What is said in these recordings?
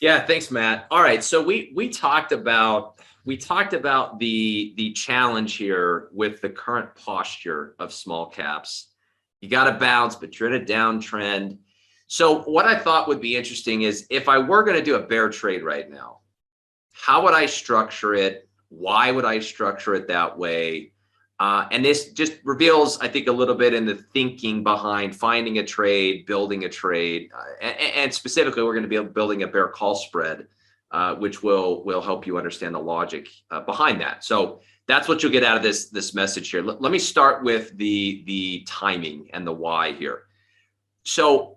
Yeah, thanks, Matt. All right, so we talked about the challenge here with the current posture of small caps. You got to bounce, but you're in a downtrend. So what I thought would be interesting is if I were going to do a bear trade right now, how would I structure it? Why would I structure it that way? And this just reveals, I think, a little bit in the thinking behind finding a trade, building a trade, and specifically, we're going to be building a bear call spread, which will help you understand the logic behind that. So that's what you'll get out of this message here. Let me start with the timing and the why here. So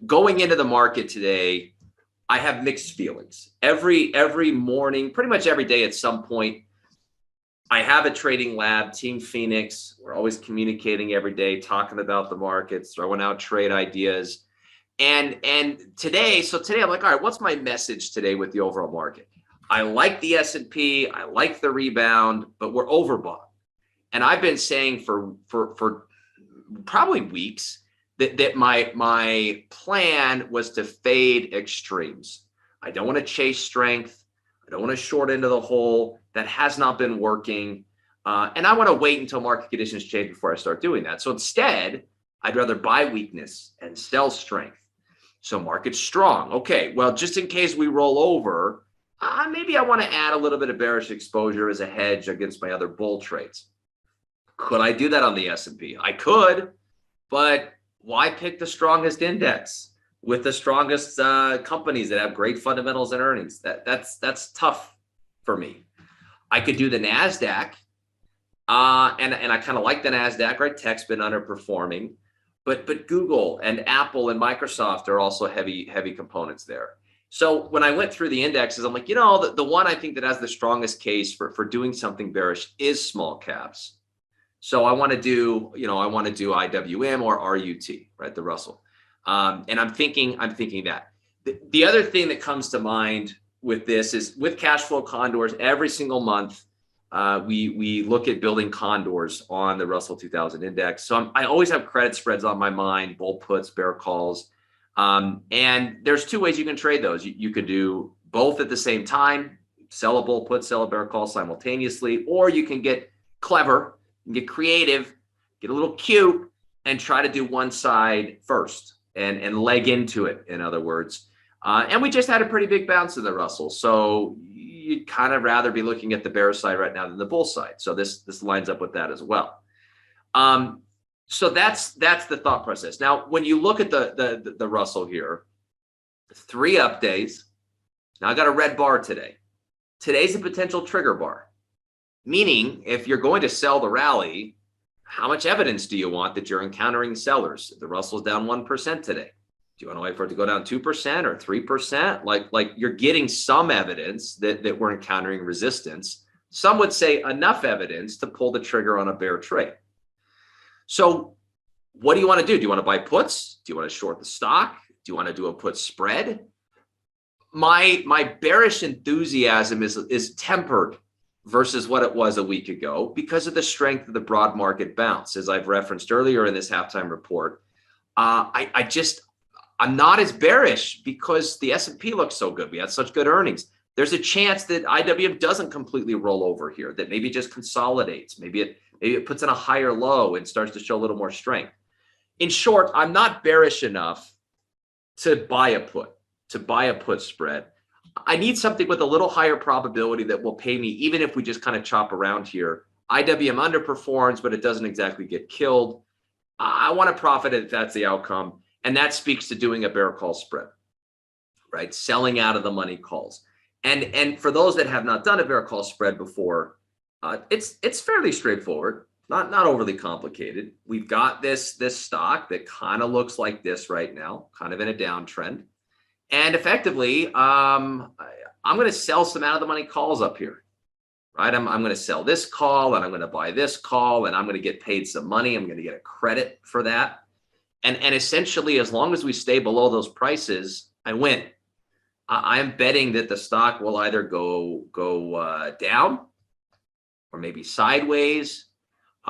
going into the market today, I have mixed feelings. Every morning, pretty much every day at some point, I have a trading lab, Team Phoenix. We're always communicating every day, talking about the markets, throwing out trade ideas. And today I'm like, all right, what's my message today with the overall market? I like the S&P, I like the rebound, but we're overbought. And I've been saying for probably weeks that my plan was to fade extremes. I don't want to chase strength. I don't want to short into the hole. That has not been working. And I want to wait until market conditions change before I start doing that. So instead, I'd rather buy weakness and sell strength. So market's strong. Okay, well, just in case we roll over, maybe I want to add a little bit of bearish exposure as a hedge against my other bull trades. Could I do that on the S&P? I could, but why pick the strongest index with the strongest companies that have great fundamentals and earnings? That's tough for me. I could do the NASDAQ, and I kind of like the NASDAQ, right? Tech's been underperforming, but Google and Apple and Microsoft are also heavy components there. So when I went through the indexes, I'm like, the one I think that has the strongest case for doing something bearish is small caps. So I want to do IWM or RUT, right? The Russell. And I'm thinking that. The other thing that comes to mind with this is with cash flow condors every single month, we look at building condors on the Russell 2000 index. So I always have credit spreads on my mind, bull puts, bear calls. And there's two ways you can trade those. You could do both at the same time, sell a bull put, sell a bear call simultaneously, or you can get clever and get creative, get a little cute, and try to do one side first and leg into it, in other words. And we just had a pretty big bounce in the Russell. So you'd kind of rather be looking at the bear side right now than the bull side. So this lines up with that as well. So that's the thought process. Now, when you look at the Russell here, 3 up days. Now I got a red bar today. Today's a potential trigger bar, meaning if you're going to sell the rally, how much evidence do you want that you're encountering sellers? The Russell's down 1% today. Do you want to wait for it to go down 2% or 3%? Like you're getting some evidence that we're encountering resistance. Some would say enough evidence to pull the trigger on a bear trade. So what do you want to do? Do you want to buy puts? Do you want to short the stock? Do you want to do a put spread? My bearish enthusiasm is tempered versus what it was a week ago because of the strength of the broad market bounce. As I've referenced earlier in this halftime report, I'm not as bearish because the S&P looks so good. We had such good earnings. There's a chance that IWM doesn't completely roll over here, that maybe it just consolidates. Maybe it puts in a higher low and starts to show a little more strength. In short, I'm not bearish enough to buy a put spread. I need something with a little higher probability that will pay me, even if we just kind of chop around here. IWM underperforms, but it doesn't exactly get killed. I want to profit if that's the outcome. And that speaks to doing a bear call spread, right? Selling out of the money calls. And for those that have not done a bear call spread before, it's fairly straightforward, not overly complicated. We've got this stock that kind of looks like this right now, kind of in a downtrend. And effectively, I'm going to sell some out of the money calls up here, right? I'm going to sell this call and I'm going to buy this call and I'm going to get paid some money. I'm going to get a credit for that. And essentially, as long as we stay below those prices, I win. I'm betting that the stock will either go down or maybe sideways,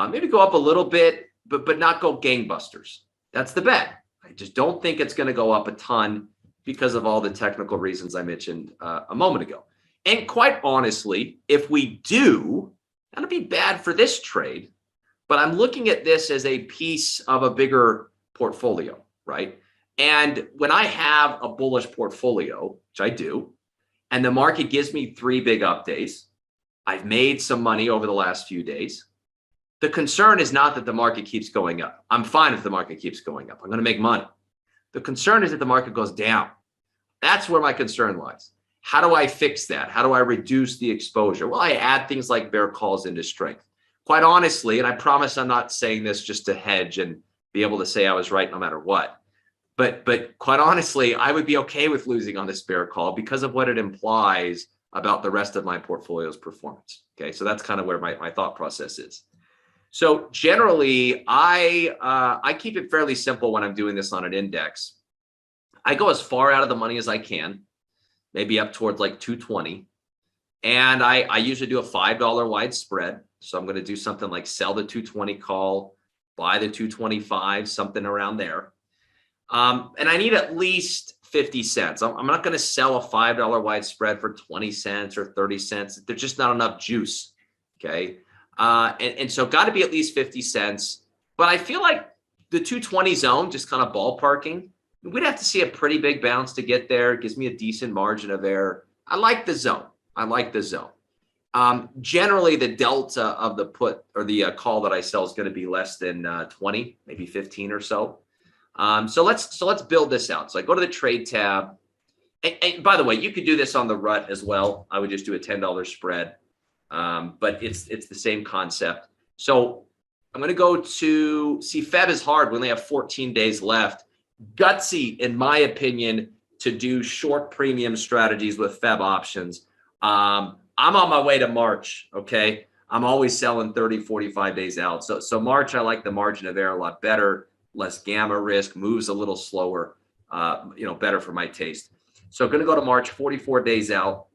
maybe go up a little bit, but not go gangbusters. That's the bet. I just don't think it's going to go up a ton. because of all the technical reasons I mentioned a moment ago. And quite honestly, if we do, that'll be bad for this trade. But I'm looking at this as a piece of a bigger portfolio, right? And when I have a bullish portfolio, which I do, and the market gives me 3 big up days, I've made some money over the last few days. The concern is not that the market keeps going up. I'm fine if the market keeps going up. I'm going to make money. The concern is that the market goes down. That's where my concern lies. How do I fix that? How do I reduce the exposure? Well, I add things like bear calls into strength. Quite honestly, and I promise I'm not saying this just to hedge and be able to say I was right no matter what. But quite honestly, I would be okay with losing on this bear call because of what it implies about the rest of my portfolio's performance. Okay, so that's kind of where my thought process is. So generally, I keep it fairly simple when I'm doing this on an index. I go as far out of the money as I can, maybe up towards like 220. And I usually do a $5 wide spread. So I'm going to do something like sell the 220 call, buy the 225, something around there. And I need at least 50 cents. I'm not going to sell a $5 wide spread for 20 cents or 30 cents. There's just not enough juice. Okay. And so got to be at least 50 cents. But I feel like the 220 zone, just kind of ballparking, we'd have to see a pretty big bounce to get there. It gives me a decent margin of error. I like the zone. Generally, the delta of the put or the call that I sell is going to be less than 20, maybe 15 or so. So let's build this out. So I go to the trade tab. And by the way, you could do this on the rut as well. I would just do a $10 spread. But it's the same concept. So I'm going to go to see Feb is hard. We only have 14 days left. Gutsy, in my opinion, to do short premium strategies with Feb options. I'm on my way to March. Okay. I'm always selling 30, 45 days out. So March, I like the margin of error a lot better, less gamma risk, moves a little slower, better for my taste. So I'm going to go to March, 44 days out.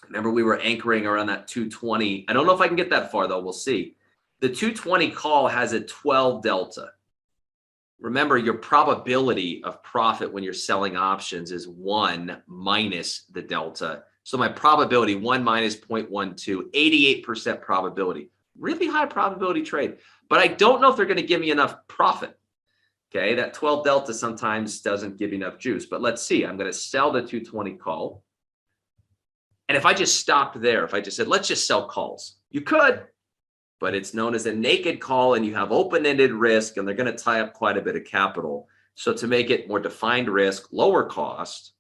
Remember, we were anchoring around that 220. I don't know if I can get that far, though. We'll see. The 220 call has a 12 delta. Remember, your probability of profit when you're selling options is 1 minus the delta. So my probability, 1 minus 0.12, 88% probability. Really high probability trade. But I don't know if they're going to give me enough profit. Okay, that 12 delta sometimes doesn't give you enough juice. But let's see. I'm going to sell the 220 call. And if I just stopped there, if I just said, let's just sell calls, you could, but it's known as a naked call and you have open-ended risk and they're going to tie up quite a bit of capital. So to make it more defined risk, lower cost,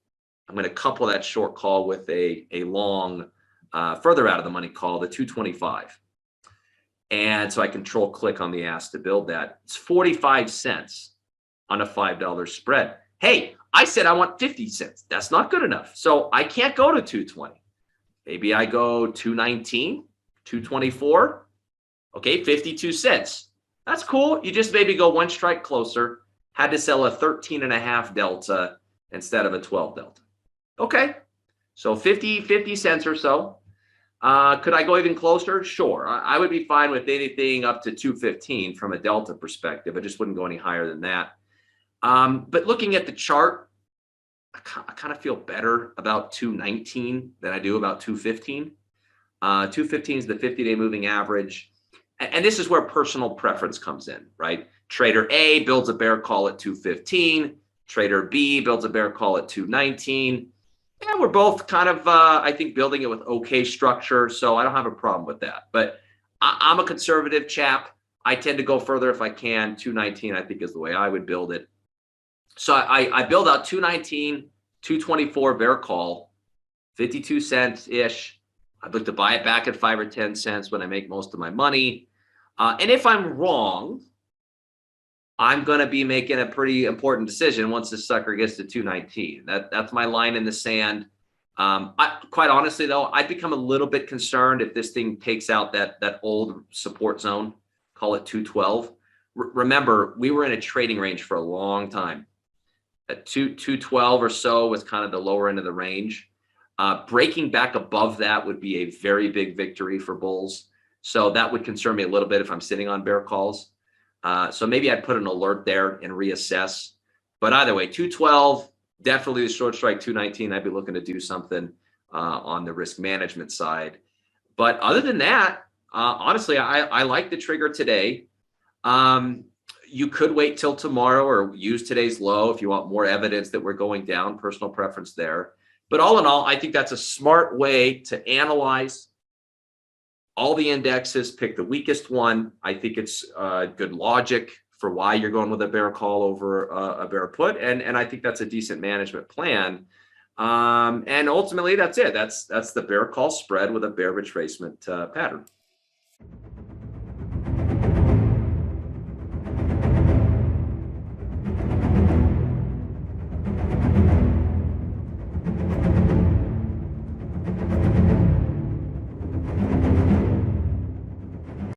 I'm going to couple that short call with a long, further out of the money call, the 225. And so I control click on the ask to build that. It's 45 cents on a $5 spread. Hey, I said I want 50 cents. That's not good enough. So I can't go to 220. Maybe I go 219, 224. Okay, 52 cents. That's cool. You just maybe go one strike closer. Had to sell a 13.5 delta instead of a 12 delta. Okay, so 50 cents or so. Could I go even closer? Sure. I would be fine with anything up to 215 from a delta perspective. I just wouldn't go any higher than that. But looking at the chart, I kind of feel better about 219 than I do about 215. 215 is the 50-day moving average. And this is where personal preference comes in, right? Trader A builds a bear call at 215. Trader B builds a bear call at 219. Yeah, we're both kind of, I think, building it with okay structure. So I don't have a problem with that. But I'm a conservative chap. I tend to go further if I can. 219, I think, is the way I would build it. So I build out 219, 224 bear call, 52 cents-ish. I'd look to buy it back at 5 or 10 cents when I make most of my money. And if I'm wrong, I'm going to be making a pretty important decision once this sucker gets to 219. That's my line in the sand. Quite honestly, though, I'd become a little bit concerned if this thing takes out that old support zone, call it 212. Remember, we were in a trading range for a long time. At 212 or so was kind of the lower end of the range. Breaking back above that would be a very big victory for bulls. So that would concern me a little bit if I'm sitting on bear calls. So maybe I'd put an alert there and reassess. But either way, 212, definitely the short strike 219. I'd be looking to do something on the risk management side. But other than that, honestly, I like the trigger today. You could wait till tomorrow or use today's low if you want more evidence that we're going down, personal preference there. But all in all, I think that's a smart way to analyze all the indexes, pick the weakest one. I think it's good logic for why you're going with a bear call over a bear put. And I think that's a decent management plan. And ultimately, that's it. That's the bear call spread with a bear retracement pattern.